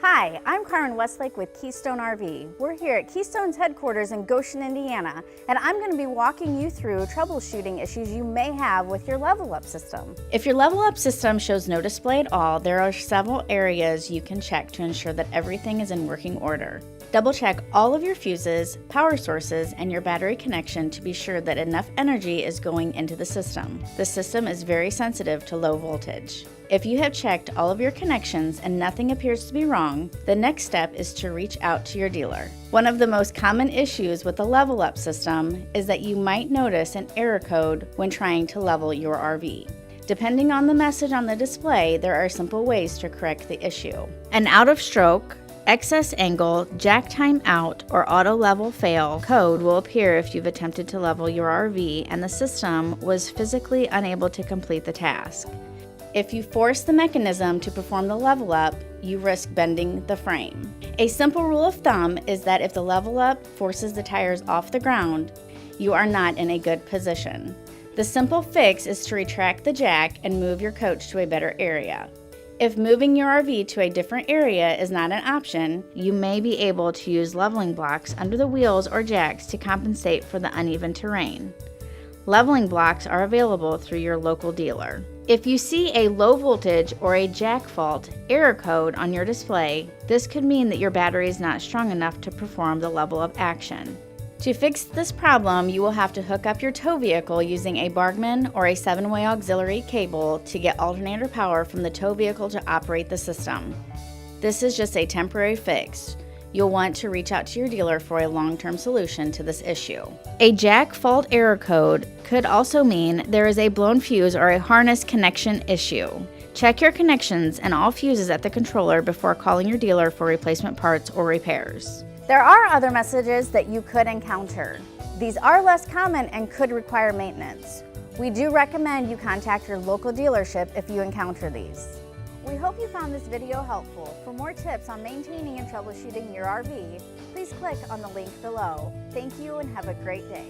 Hi, I'm Carmen Westlake with Keystone RV. We're here at Keystone's headquarters in Goshen, Indiana, and I'm going to be walking you through troubleshooting issues you may have with your level up system. If your level up system shows no display at all, there are several areas you can check to ensure that everything is in working order. Double check all of your fuses, power sources, and your battery connection to be sure that enough energy is going into the system. The system is very sensitive to low voltage. If you have checked all of your connections and nothing appears to be wrong, the next step is to reach out to your dealer. One of the most common issues with the level up system is that you might notice an error code when trying to level your RV. Depending on the message on the display, there are simple ways to correct the issue. An out of stroke, excess angle, jack time out, or auto level fail code will appear if you've attempted to level your RV and the system was physically unable to complete the task. If you force the mechanism to perform the level up, you risk bending the frame. A simple rule of thumb is that if the level up forces the tires off the ground, you are not in a good position. The simple fix is to retract the jack and move your coach to a better area. If moving your RV to a different area is not an option, you may be able to use leveling blocks under the wheels or jacks to compensate for the uneven terrain. Leveling blocks are available through your local dealer. If you see a low voltage or a jack fault error code on your display, this could mean that your battery is not strong enough to perform the level up action. To fix this problem, you will have to hook up your tow vehicle using a Bargman or a 7-way auxiliary cable to get alternator power from the tow vehicle to operate the system. This is just a temporary fix. You'll want to reach out to your dealer for a long-term solution to this issue. A jack fault error code could also mean there is a blown fuse or a harness connection issue. Check your connections and all fuses at the controller before calling your dealer for replacement parts or repairs. There are other messages that you could encounter. These are less common and could require maintenance. We do recommend you contact your local dealership if you encounter these. We hope you found this video helpful. For more tips on maintaining and troubleshooting your RV, please click on the link below. Thank you and have a great day.